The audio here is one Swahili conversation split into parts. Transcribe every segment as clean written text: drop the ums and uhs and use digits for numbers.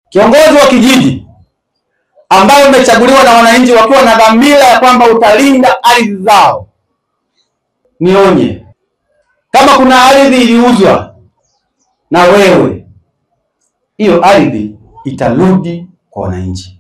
Kiongozi wa kijiji ambaye umechaguliwa na wananchi wakiwa na dhamira ya kwamba utalinda ardhi zao, nionye, kama kuna ardhi iliuzwa na wewe, hiyo ardhi itarudi kwa wananchi.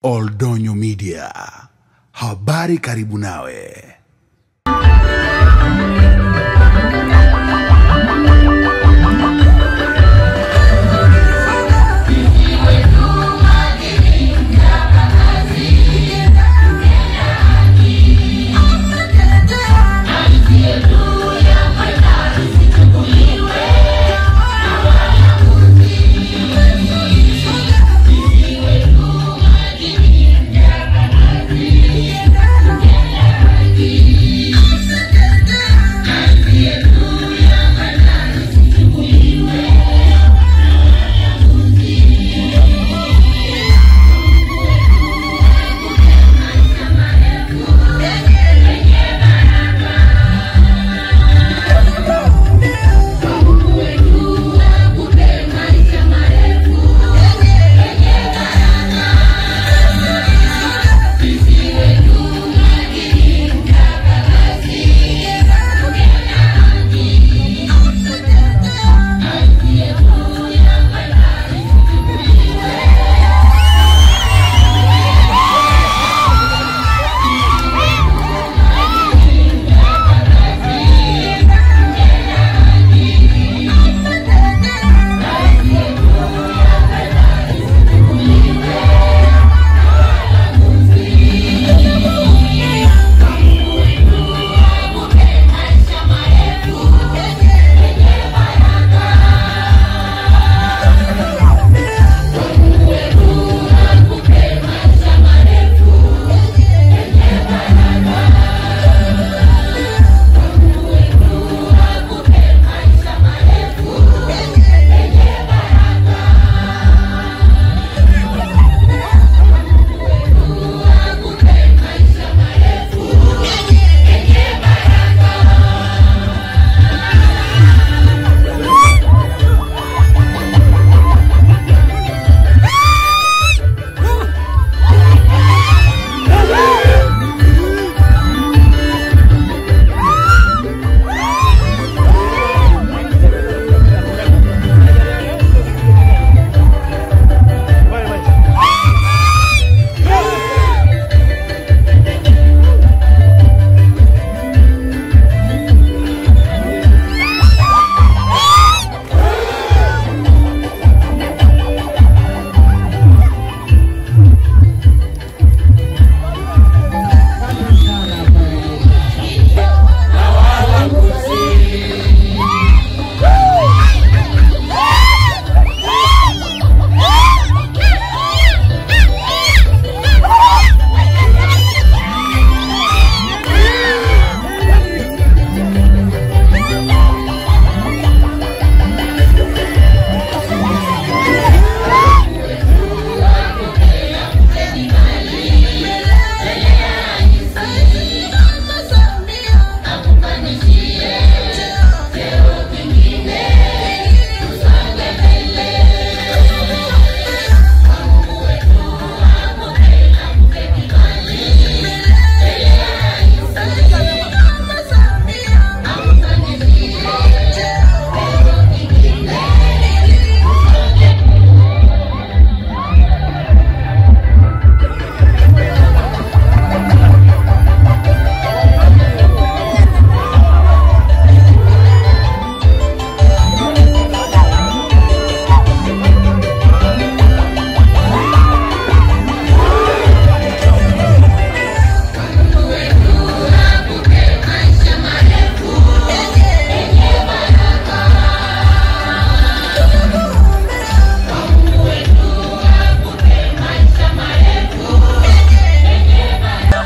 Oldonyo Media, habari karibu nawe.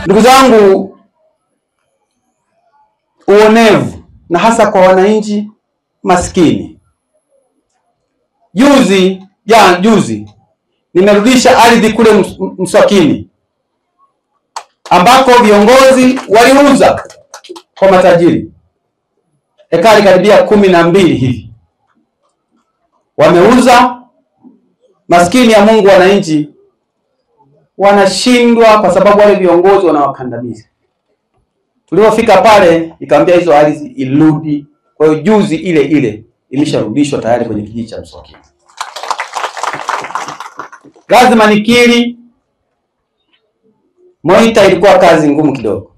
Ndugu zangu, uonevu na hasa kwa wananchi maskini. Juzi nimerudisha ardhi kule Mswakini ambako viongozi waliuza kwa matajiri ekari karibia 12 hivi. Wameuza, maskini ya Mungu, wananchi wanashindwa kwa sababu wale viongozi wanawakandamiza. Tulipofika pale nikamwambia hizo ardhi irudi. Kwa hiyo juzi ile imesharudishwa tayari kwenye kijiji cha Mswakini. Lazima nikiri, Moita ilikuwa kazi ngumu kidogo,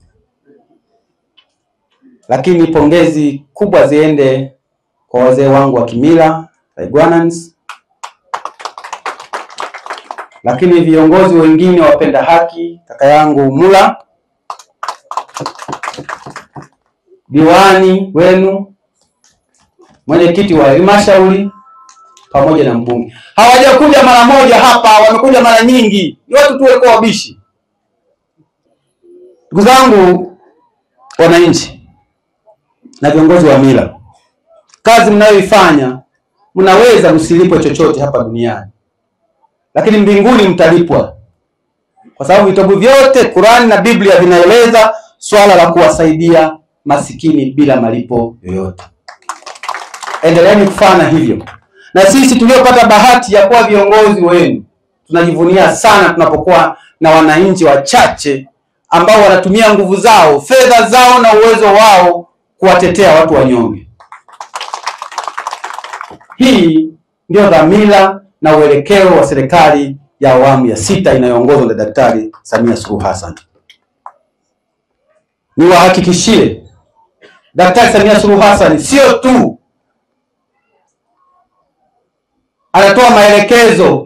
lakini pongezi kubwa ziende kwa wazee wangu wa kimila Igwanans, lakini viongozi wengine wapenda haki, kaka yangu Mula, diwani wenu, mwenyekiti wa halmashauri pamoja na mbunge. Hawajakuja mara moja hapa, wamekuja mara nyingi. Ni watu tu walikuwa wabishi. Ndugu zangu wananchi na viongozi wa mila, kazi mnayoifanya mnaweza msilipwe chochote hapa duniani, lakini mbinguni mtalipwa, kwa sababu vitabu vyote, Qur'ani na Biblia, vinaeleza swala la kuwasaidia masikini bila malipo yoyote. Endeleeni kufanya hivyo. Na sisi tuliopata bahati ya kuwa viongozi wenu tunajivunia sana tunapokuwa na wananchi wachache ambao wanatumia nguvu zao, fedha zao na uwezo wao kuwatetea watu wanyonge. Hii ndio dhamira na uelekeo wa serikali ya awamu ya 6 inayoongozwa na Daktari Samia Suluhu Hassan. Niwahakikishie, Daktari Samia Suluhu Hassan sio tu anatoa maelekezo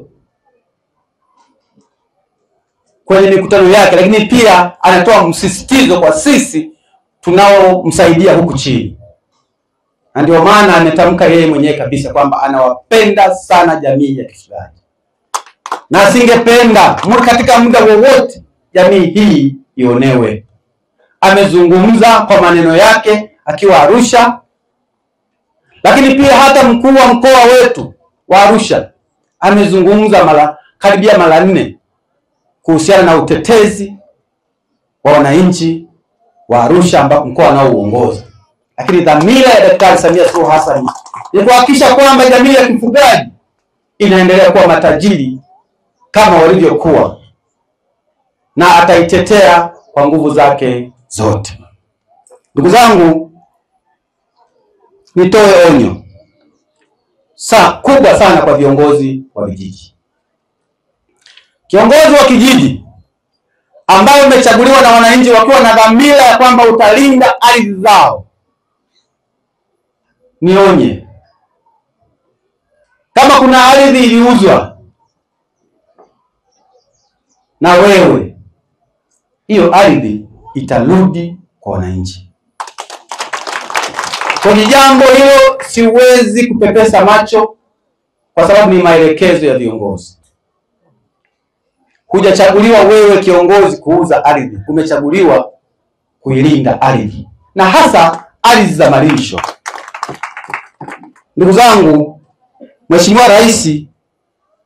kwenye mikutano yake, lakini pia anatoa msisitizo kwa sisi tunaomsaidia huku chini. Na ndio maana ametamka yeye mwenyewe kabisa kwamba anawapenda sana jamii ya kifugaji, na asingependa katika muda wowote jamii hii ionewe. Amezungumza kwa maneno yake akiwa Arusha, lakini pia hata mkuu wa mkoa wetu wa Arusha amezungumza karibia mara 4 kuhusiana na utetezi wa wananchi wa Arusha ambao mkoa anaouongoza. Lakini dhamira ya Daktari Samia Suluhu Hassan ni kuhakikisha kwamba jamii ya kifugaji inaendelea kuwa matajiri kama walivyokuwa, na ataitetea kwa nguvu zake zote. Ndugu zangu, nitoe onyo kubwa sana kwa viongozi wa vijiji. Kiongozi wa kijiji ambaye umechaguliwa na wananchi wakiwa na dhamira ya kwamba utalinda ardhi zao, nionye, kama kuna ardhi iliuzwa na wewe, hiyo ardhi itarudi kwa wananchi. Kwenye jambo hilo siwezi kupepesa macho, kwa sababu ni maelekezo ya viongozi. Hujachaguliwa wewe kiongozi kuuza ardhi, umechaguliwa kuilinda ardhi, na hasa ardhi za malisho. Ndugu zangu, Mheshimiwa Rais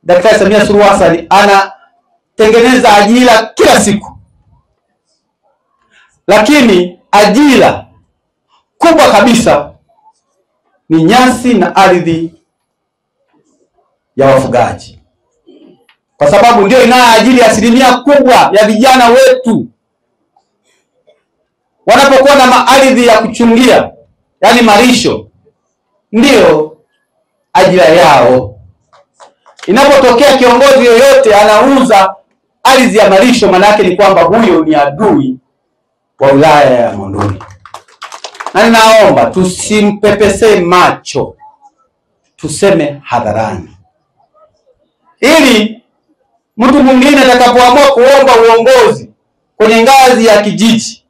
Daktari Samia Suluhu Hassan anatengeneza ajira kila siku, lakini ajira kubwa kabisa ni nyasi na ardhi ya wafugaji, kwa sababu ndio inayoajiri asilimia kubwa ya vijana wetu. Wanapokuwa na ardhi ya kuchungia, yani malisho, ndio ajira yao. Inapotokea kiongozi yoyote anauza ardhi ya malisho, maana yake ni kwamba huyo ni adui wa wilaya ya Monduli. Na ninaomba tusimpepese macho, tuseme hadharani, ili mtu mwingine atakapoamua kuomba uongozi kwenye ngazi ya kijiji,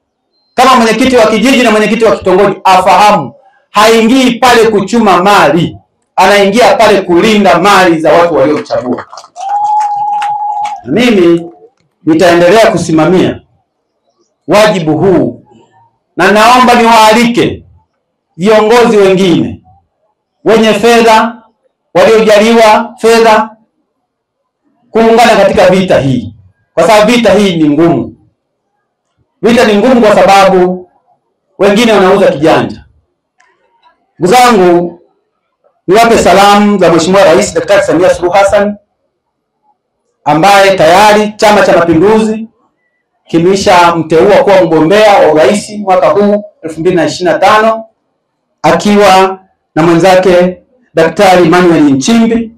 kama mwenyekiti wa kijiji na mwenyekiti wa kitongoji, afahamu haingii pale kuchuma mali, anaingia pale kulinda mali za watu waliochagua. Mimi nitaendelea kusimamia wajibu huu, na naomba niwaalike viongozi wengine wenye fedha, waliojaliwa fedha, kuungana katika vita hii, kwa sababu vita hii ni ngumu. Vita ni ngumu kwa sababu wengine wanauza kijanja. Ndugu zangu, niwape salamu za Mheshimiwa Rais Daktari Samia Suluhu Hassan, ambaye tayari Chama cha Mapinduzi kimesha mteua kuwa mgombea wa urais mwaka huu 2025, akiwa na mwenzake Daktari Emmanuel Nchimbi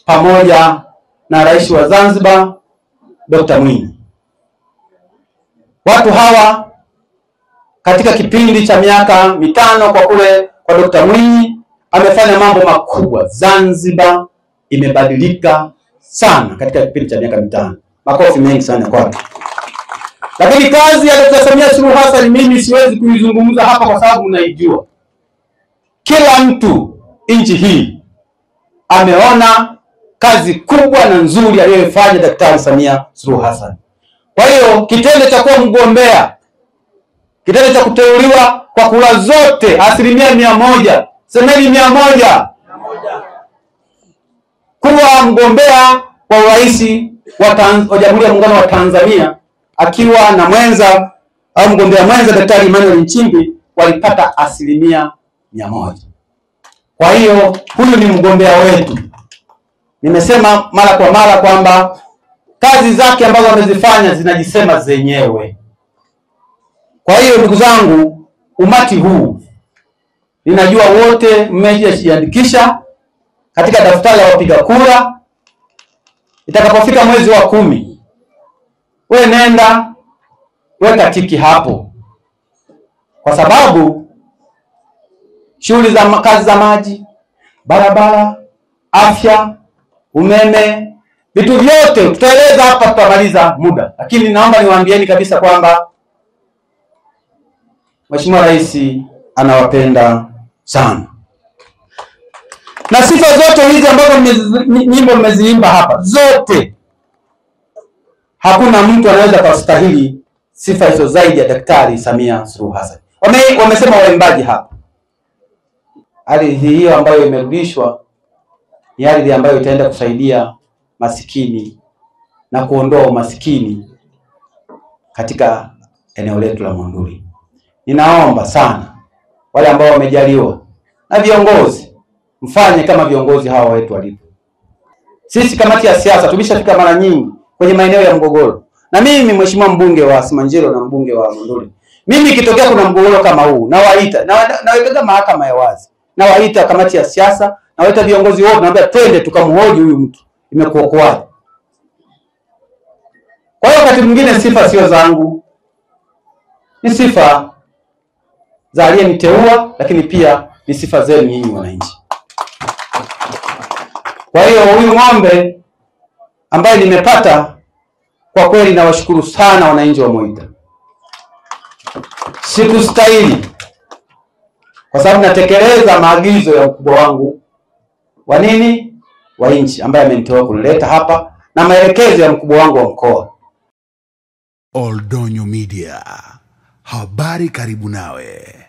pamoja na Rais wa Zanzibar Dr. Mwinyi. Watu hawa katika kipindi cha miaka mitano kwa Dr. Mwinyi amefanya mambo makubwa. Zanzibar imebadilika sana katika kipindi cha miaka mitano. Makofi mengi sana kwake. Lakini kazi ya Dr. Samia Suluhu Hassan mimi siwezi kuizungumza hapa kwa sababu mnaijua. Kila mtu nchi hii ameona kazi kubwa na nzuri aliyofanya Daktari Samia Suluhu Hassan. Kwa hiyo kitendo cha kuwa mgombea, kitendo cha kuteuliwa kwa kura zote 100%, semeni 100%, kuwa mgombea wa urais wa Jamhuri ya Muungano wa Tanzania akiwa na mwenza au mgombea mwenza Daktari Emmanuel Nchimbi walipata 100%. Kwa hiyo huyu ni mgombea wetu. Nimesema mara kwa mara kwamba kazi zake ambazo amezifanya zinajisema zenyewe. Kwa hiyo ndugu zangu, umati huu ninajua wote mmejiandikisha katika daftari la wapiga kura. Itakapofika mwezi wa 10, wewe nenda weka tiki hapo, kwa sababu shughuli za kazi za maji, barabara, afya, umeme, vitu vyote tutaeleza hapa, tutamaliza muda. Lakini naomba niwaambieni kabisa kwamba Mheshimiwa Rais anawapenda sana. Na sifa zote hizi ambazo nyimbo mmeziimba hapa zote, hakuna mtu anaweza kustahili sifa hizo zaidi ya Daktari Samia Suluhu Hassan. Wamesema waimbaji hapa, ardhi hiyo ambayo imerudishwa ni ardhi ambayo itaenda kusaidia masikini na kuondoa umasikini katika eneo letu la Monduli. Ninaomba sana wale ambao wamejaliwa na viongozi, mfanye kama viongozi hawa wetu walipo. Sisi kamati ya siasa tumeshafika mara nyingi kwenye maeneo ya mgogoro. Na mimi mheshimiwa mbunge wa Simanjiro na mbunge wa Monduli, mimi ikitokea kuna mgogoro kama huu, nawaita, naweka mahakama ya wazi, nawaita kamati ya siasa, nawaita viongozi wote, naambia twende tukamhoji huyu mtu, imekuokoaje. Kwa hiyo wakati mwingine sifa sio zangu, ni sifa za aliyeniteua, lakini pia ni sifa zenu nyinyi wananchi. Kwa hiyo huyu ng'ombe ambaye nimepata, kwa kweli nawashukuru sana wananchi wa Moita. Sikustahili, kwa sababu natekeleza maagizo ya mkubwa wangu wa nini, wa nchi, ambaye amenitoa kunileta hapa, na maelekezo ya mkubwa wangu wa mkoa. Oldonyo Media, habari karibu nawe.